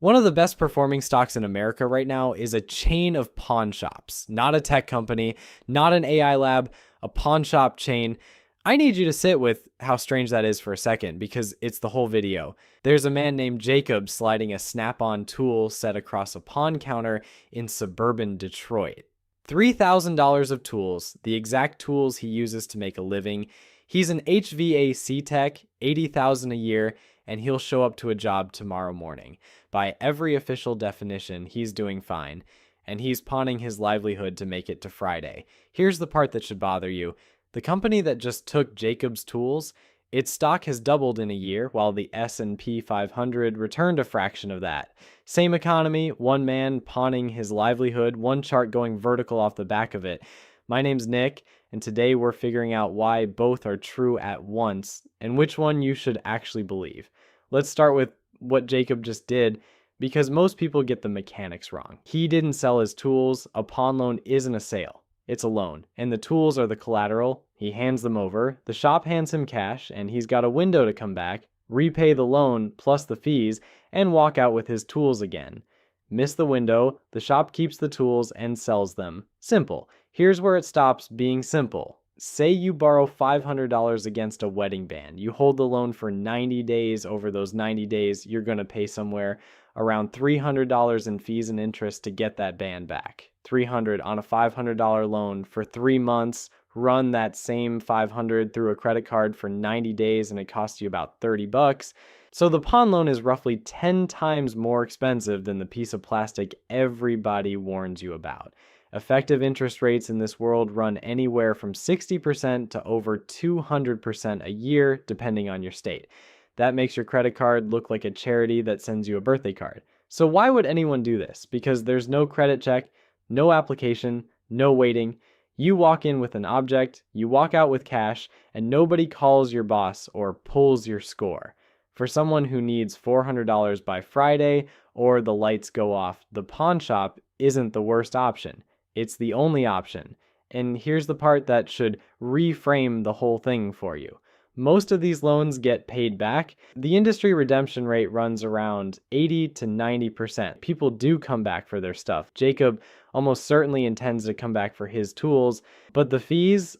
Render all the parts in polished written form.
One of the best performing stocks in America right now is a chain of pawn shops, not a tech company, not an AI lab, a pawn shop chain. I need you to sit with how strange that is for a second because it's the whole video. There's a man named Jacob sliding a snap-on tool set across a pawn counter in suburban Detroit. $3,000 of tools, the exact tools he uses to make a living. He's an HVAC tech, $80,000 a year, and he'll show up to a job tomorrow morning. By every official definition, he's doing fine, and he's pawning his livelihood to make it to Friday. Here's the part that should bother you. The company that just took Jacob's tools, its stock has doubled in a year, while the S&P 500 returned a fraction of that. Same economy, one man pawning his livelihood, one chart going vertical off the back of it. My name's Nick, and today we're figuring out why both are true at once, and which one you should actually believe. Let's start with what Jacob just did, because most people get the mechanics wrong. He didn't sell his tools. A pawn loan isn't a sale. It's a loan, and the tools are the collateral. He hands them over. The shop hands him cash, and he's got a window to come back, repay the loan plus the fees, and walk out with his tools again. Miss the window, the shop keeps the tools and sells them. Simple. Here's where it stops being simple. Say you borrow $500 against a wedding band. You hold the loan for 90 days. Over those 90 days, you're going to pay somewhere around $300 in fees and interest to get that band back. $300 on a $500 loan for 3 months. Run that same $500 through a credit card for 90 days and it costs you about $30. So the pawn loan is roughly 10 times more expensive than the piece of plastic everybody warns you about. Effective interest rates in this world run anywhere from 60% to over 200% a year, depending on your state. That makes your credit card look like a charity that sends you a birthday card. So why would anyone do this? Because there's no credit check, no application, no waiting. You walk in with an object, you walk out with cash, and nobody calls your boss or pulls your score. For someone who needs $400 by Friday or the lights go off, the pawn shop isn't the worst option. It's the only option. And here's the part that should reframe the whole thing for you. Most of these loans get paid back. The industry redemption rate runs around 80 to 90%. People do come back for their stuff. Jacob almost certainly intends to come back for his tools, but the fees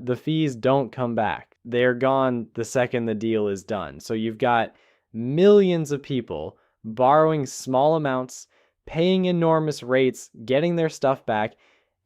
don't come back. They're gone the second the deal is done. So you've got millions of people borrowing small amounts, paying enormous rates, getting their stuff back,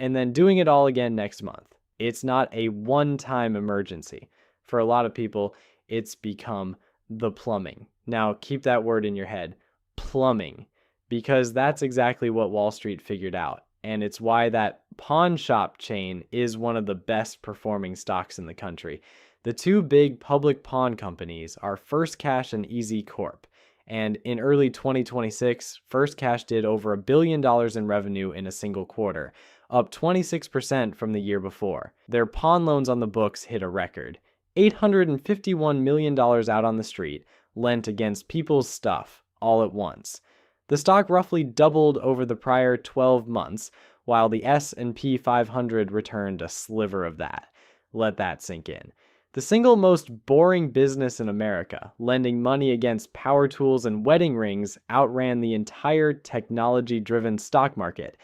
and then doing it all again next month. It's not a one-time emergency. For a lot of people, it's become the plumbing. Now, keep that word in your head, plumbing, because that's exactly what Wall Street figured out. And it's why that pawn shop chain is one of the best performing stocks in the country. The two big public pawn companies are First Cash and Easy Corp. And in early 2026, First Cash did over $1 billion in revenue in a single quarter, up 26% from the year before. Their pawn loans on the books hit a record. $851 million out on the street, lent against people's stuff, all at once. The stock roughly doubled over the prior 12 months, while the S&P 500 returned a sliver of that. Let that sink in. The single most boring business in America, lending money against power tools and wedding rings, outran the entire technology-driven stock market.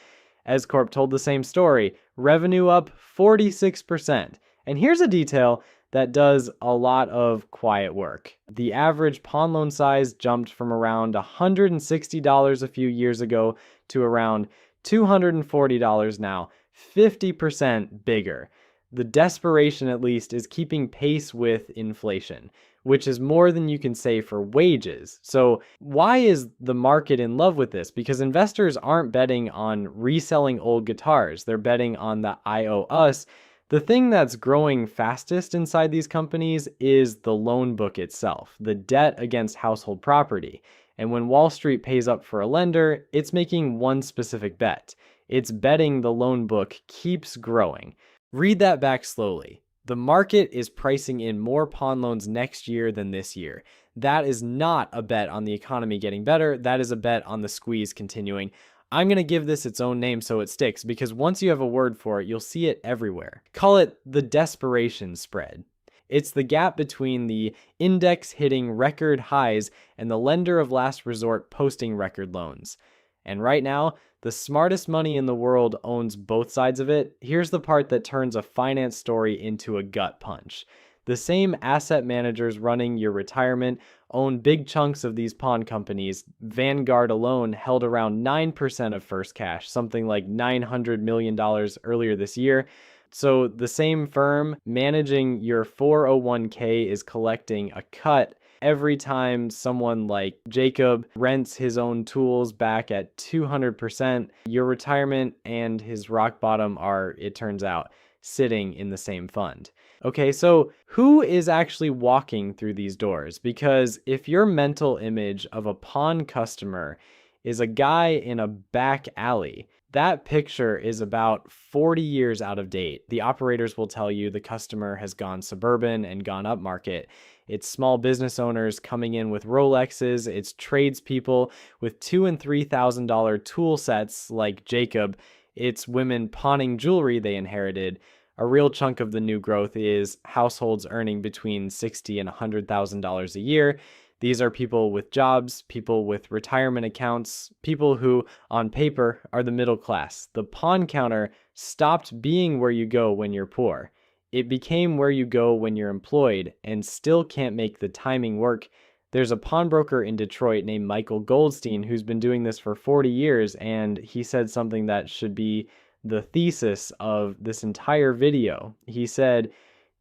S-Corp told the same story, revenue up 46%. And here's a detail that does a lot of quiet work. The average pawn loan size jumped from around $160 a few years ago to around $240 now, 50% bigger. The desperation, at least, is keeping pace with inflation, which is more than you can say for wages. So why is the market in love with this? Because investors aren't betting on reselling old guitars. They're betting on the I O us. The thing that's growing fastest inside these companies is the loan book itself, the debt against household property. And when Wall Street pays up for a lender, it's making one specific bet. It's betting the loan book keeps growing. Read that back slowly. The market is pricing in more pawn loans next year than this year. That is not a bet on the economy getting better. That is a bet on the squeeze continuing. I'm going to give this its own name so it sticks, because once you have a word for it, you'll see it everywhere. Call it the desperation spread. It's the gap between the index hitting record highs and the lender of last resort posting record loans. And right now, the smartest money in the world owns both sides of it. Here's the part that turns a finance story into a gut punch. The same asset managers running your retirement own big chunks of these pawn companies. Vanguard alone held around 9% of first cash, something like $900 million earlier this year. So the same firm managing your 401k is collecting a cut every time someone like Jacob rents his own tools back at 200%. Your retirement and his rock bottom are, it turns out, sitting in the same fund. Okay, so who is actually walking through these doors? Because if your mental image of a pawn customer is a guy in a back alley, that picture is about 40 years out of date. The operators will tell you the customer has gone suburban and gone upmarket. It's small business owners coming in with Rolexes. It's tradespeople with $2,000 and $3,000 tool sets like Jacob. It's women pawning jewelry they inherited. A real chunk of the new growth is households earning between $60,000 and $100,000 a year. These are people with jobs, people with retirement accounts, people who, on paper, are the middle class. The pawn counter stopped being where you go when you're poor. It became where you go when you're employed and still can't make the timing work. There's a pawnbroker in Detroit named Michael Goldstein who's been doing this for 40 years, and he said something that should be the thesis of this entire video. He said,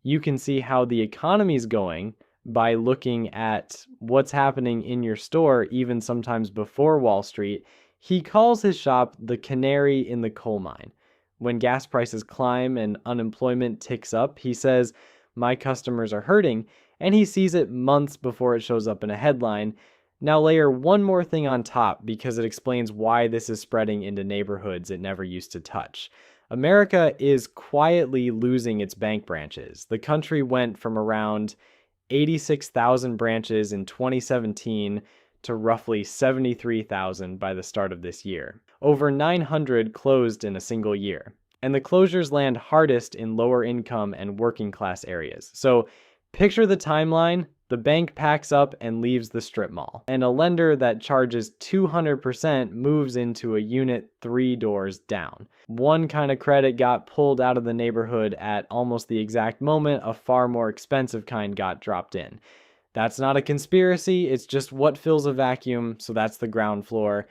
you can see how the economy's going by looking at what's happening in your store, even sometimes before Wall Street. He calls his shop the canary in the coal mine. When gas prices climb and unemployment ticks up, he says, my customers are hurting, and he sees it months before it shows up in a headline. Now layer one more thing on top because it explains why this is spreading into neighborhoods it never used to touch. America is quietly losing its bank branches. The country went from around 86,000 branches in 2017 to roughly 73,000 by the start of this year. Over 900 closed in a single year. And the closures land hardest in lower income and working class areas. So picture the timeline. The bank packs up and leaves the strip mall. And a lender that charges 200% moves into a unit 3 doors down. One kind of credit got pulled out of the neighborhood at almost the exact moment a far more expensive kind got dropped in. That's not a conspiracy, it's just what fills a vacuum, so that's the ground floor.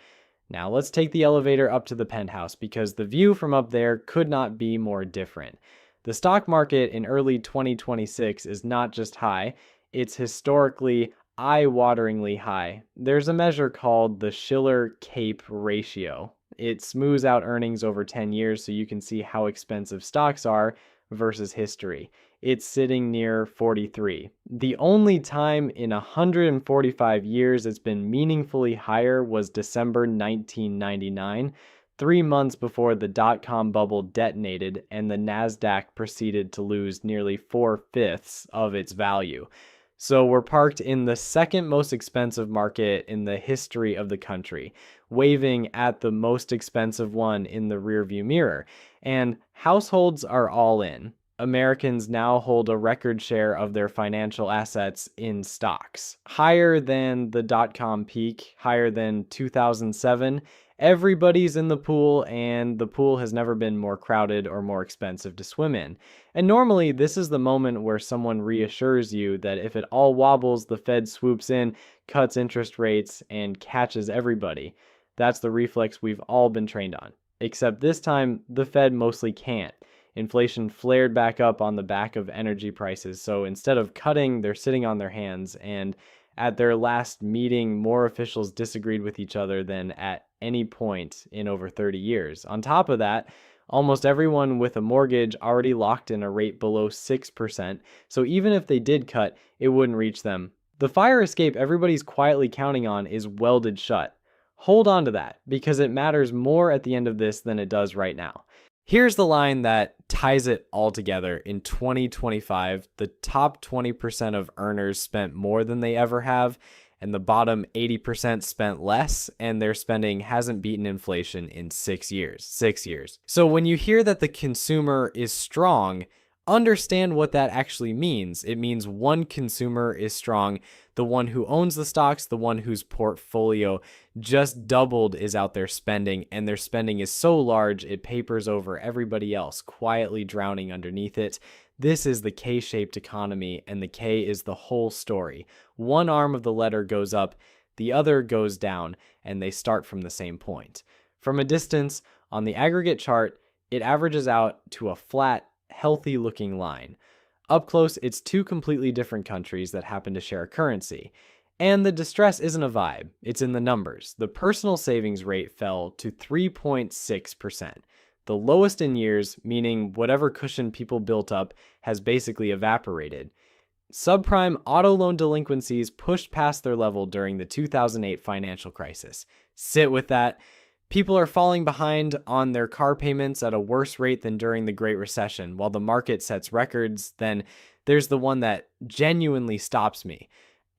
Now let's take the elevator up to the penthouse because the view from up there could not be more different. The stock market in early 2026 is not just high, it's historically eye-wateringly high. There's a measure called the Shiller-Cape ratio. It smooths out earnings over 10 years so you can see how expensive stocks are versus history. It's sitting near 43. The only time in 145 years it's been meaningfully higher was December 1999, 3 months before the dot-com bubble detonated and the NASDAQ proceeded to lose nearly 4/5 of its value. So we're parked in the second most expensive market in the history of the country, waving at the most expensive one in the rearview mirror. And households are all in. Americans now hold a record share of their financial assets in stocks, higher than the dot-com peak, higher than 2007. Everybody's in the pool, and the pool has never been more crowded or more expensive to swim in. And normally, this is the moment where someone reassures you that if it all wobbles, the Fed swoops in, cuts interest rates, and catches everybody. That's the reflex we've all been trained on. Except this time, the Fed mostly can't. Inflation flared back up on the back of energy prices, so instead of cutting, they're sitting on their hands, and at their last meeting, more officials disagreed with each other than at any point in over 30 years. On top of that, almost everyone with a mortgage already locked in a rate below 6%, so even if they did cut, it wouldn't reach them. The fire escape everybody's quietly counting on is welded shut. Hold on to that, because it matters more at the end of this than it does right now. Here's the line that ties it all together. In 2025, the top 20% of earners spent more than they ever have, and the bottom 80% spent less, and their spending hasn't beaten inflation in 6 years. 6 years. So when you hear that the consumer is strong, understand what that actually means. It means one consumer is strong. The one who owns the stocks, the one whose portfolio just doubled is out there spending, and their spending is so large it papers over everybody else, quietly drowning underneath it. This is the K-shaped economy, and the K is the whole story. One arm of the letter goes up, the other goes down, and they start from the same point. From a distance, on the aggregate chart, it averages out to a flat, healthy-looking line. Up close, it's two completely different countries that happen to share a currency. And the distress isn't a vibe, it's in the numbers. The personal savings rate fell to 3.6%. The lowest in years, meaning whatever cushion people built up has basically evaporated. Subprime auto loan delinquencies pushed past their level during the 2008 financial crisis. Sit with that. People are falling behind on their car payments at a worse rate than during the Great Recession. While the market sets records, then there's the one that genuinely stops me.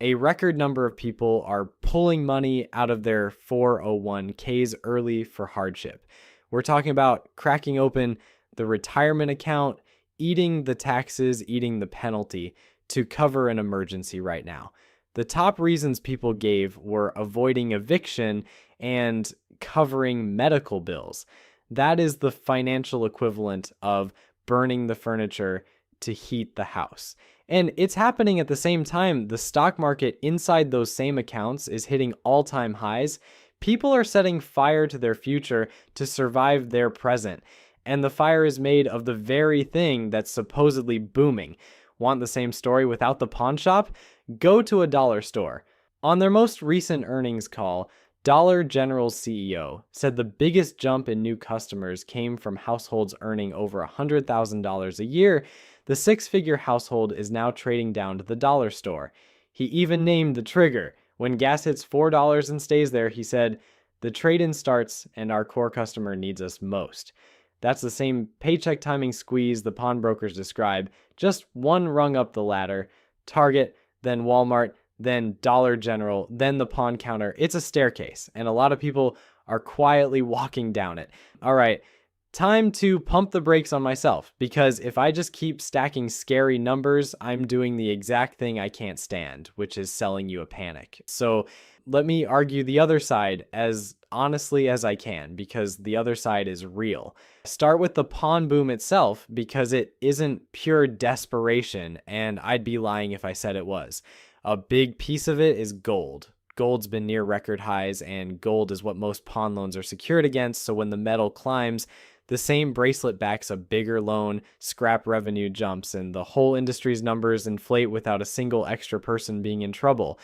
A record number of people are pulling money out of their 401ks early for hardship. We're talking about cracking open the retirement account, eating the taxes, eating the penalty to cover an emergency right now. The top reasons people gave were avoiding eviction and covering medical bills. That is the financial equivalent of burning the furniture to heat the house. And it's happening at the same time. The stock market inside those same accounts is hitting all-time highs. People are setting fire to their future to survive their present. And the fire is made of the very thing that's supposedly booming. Want the same story without the pawn shop? Go to a dollar store. On their most recent earnings call, Dollar General's CEO said the biggest jump in new customers came from households earning over $100,000 a year. The six-figure household is now trading down to the dollar store. He even named the trigger. When gas hits $4 and stays there, he said, the trade-in starts and our core customer needs us most. That's the same paycheck timing squeeze the pawnbrokers describe, just one rung up the ladder. Target, then Walmart, then Dollar General, then the pawn counter. It's a staircase, and a lot of people are quietly walking down it. All right, time to pump the brakes on myself, because if I just keep stacking scary numbers, I'm doing the exact thing I can't stand, which is selling you a panic. So let me argue the other side as honestly as I can, because the other side is real. Start with the pawn boom itself, because it isn't pure desperation, and I'd be lying if I said it was. A big piece of it is gold. Gold's been near record highs, and gold is what most pawn loans are secured against, so when the metal climbs, the same bracelet backs a bigger loan, scrap revenue jumps, and the whole industry's numbers inflate without a single extra person being in trouble.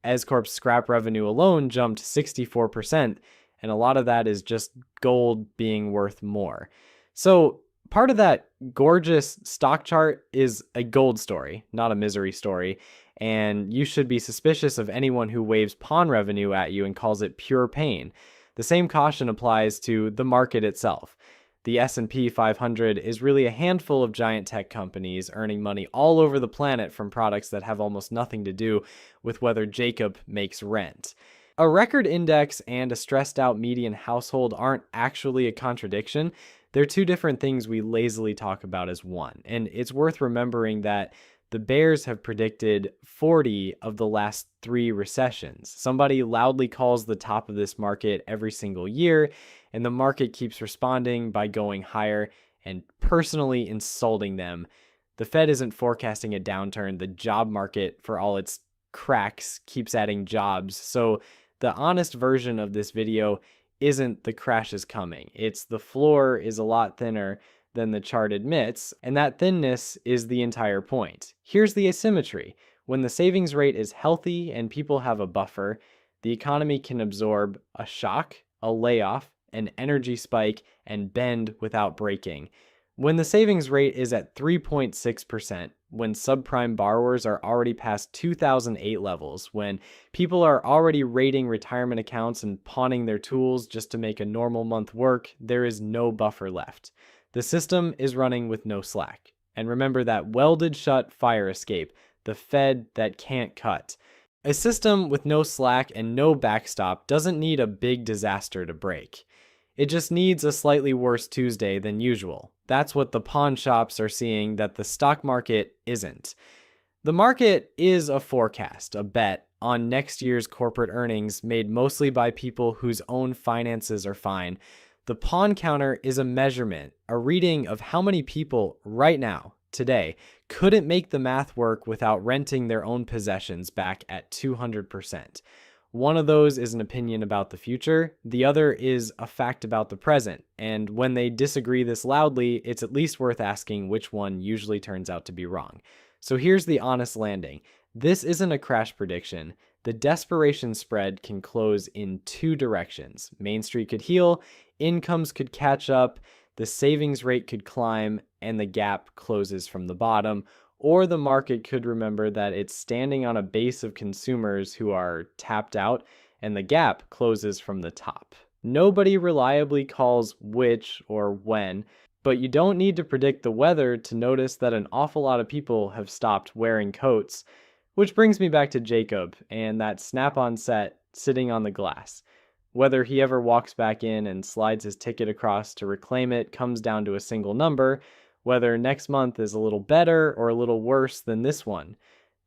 S-Corp's scrap revenue alone jumped 64%, and a lot of that is just gold being worth more. So part of that gorgeous stock chart is a gold story, not a misery story, and you should be suspicious of anyone who waves pawn revenue at you and calls it pure pain. The same caution applies to the market itself. The S&P 500 is really a handful of giant tech companies earning money all over the planet from products that have almost nothing to do with whether Jacob makes rent. A record index and a stressed out median household aren't actually a contradiction. They're two different things we lazily talk about as one. And it's worth remembering that the bears have predicted 40 of the last 3 recessions. Somebody loudly calls the top of this market every single year, and the market keeps responding by going higher and personally insulting them. The Fed isn't forecasting a downturn. The job market, for all its cracks, keeps adding jobs. So the honest version of this video isn't the crash is coming. It's the floor is a lot thinner than the chart admits, and that thinness is the entire point. Here's the asymmetry. When the savings rate is healthy and people have a buffer, the economy can absorb a shock, a layoff, an energy spike, and bend without breaking. When the savings rate is at 3.6%, when subprime borrowers are already past 2008 levels, when people are already raiding retirement accounts and pawning their tools just to make a normal month work, there is no buffer left. The system is running with no slack. And remember that welded shut fire escape, the Fed that can't cut. A system with no slack and no backstop doesn't need a big disaster to break. It just needs a slightly worse Tuesday than usual. That's what the pawn shops are seeing that the stock market isn't. The market is a forecast, a bet on next year's corporate earnings made mostly by people whose own finances are fine. The pawn counter is a measurement, a reading of how many people right now, today, couldn't make the math work without renting their own possessions back at 200%. One of those is an opinion about the future. The other is a fact about the present. And when they disagree this loudly, it's at least worth asking which one usually turns out to be wrong. So here's the honest landing. This isn't a crash prediction. The desperation spread can close in two directions. Main Street could heal, incomes could catch up, the savings rate could climb, and the gap closes from the bottom. Or the market could remember that it's standing on a base of consumers who are tapped out, and the gap closes from the top. Nobody reliably calls which or when, but you don't need to predict the weather to notice that an awful lot of people have stopped wearing coats. Which brings me back to Jacob and that Snap-on set sitting on the glass. Whether he ever walks back in and slides his ticket across to reclaim it comes down to a single number, whether next month is a little better or a little worse than this one.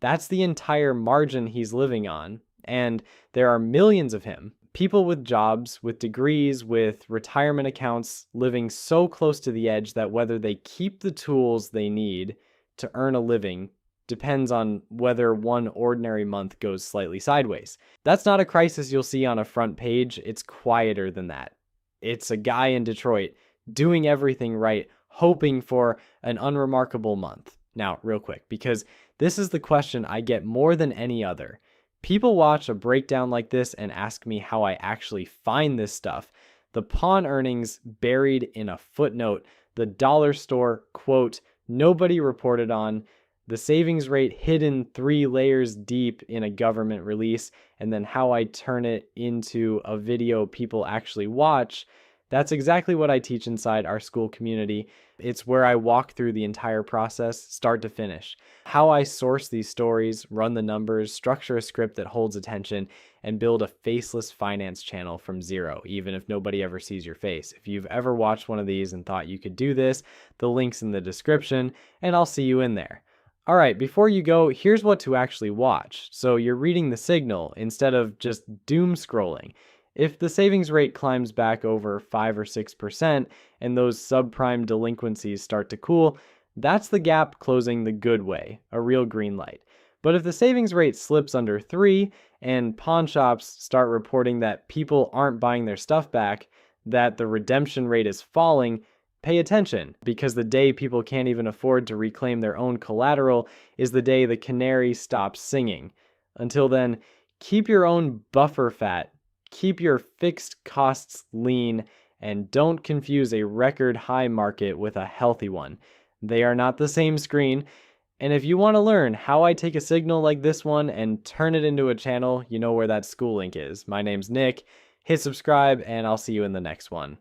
That's the entire margin he's living on, and there are millions of him. People with jobs, with degrees, with retirement accounts living so close to the edge that whether they keep the tools they need to earn a living depends on whether one ordinary month goes slightly sideways. That's not a crisis you'll see on a front page. It's quieter than that. It's a guy in Detroit doing everything right, hoping for an unremarkable month. Now, real quick, because this is the question I get more than any other. People watch a breakdown like this and ask me how I actually find this stuff. The pawn earnings buried in a footnote, the dollar store quote nobody reported on, the savings rate hidden 3 layers deep in a government release, and then how I turn it into a video people actually watch. That's exactly what I teach inside our school community. It's where I walk through the entire process, start to finish. How I source these stories, run the numbers, structure a script that holds attention, and build a faceless finance channel from zero, even if nobody ever sees your face. If you've ever watched one of these and thought you could do this, the link's in the description, and I'll see you in there. All right, before you go, here's what to actually watch. So you're reading the signal instead of just doom scrolling. If the savings rate climbs back over 5 or 6% and those subprime delinquencies start to cool, that's the gap closing the good way, a real green light. But if the savings rate slips under 3 and pawn shops start reporting that people aren't buying their stuff back, that the redemption rate is falling, pay attention, because the day people can't even afford to reclaim their own collateral is the day the canary stops singing. Until then, keep your own buffer fat. Keep your fixed costs lean, and don't confuse a record high market with a healthy one. They are not the same screen. And if you want to learn how I take a signal like this one and turn it into a channel, you know where that school link is. My name's Nick. Hit subscribe, and I'll see you in the next one.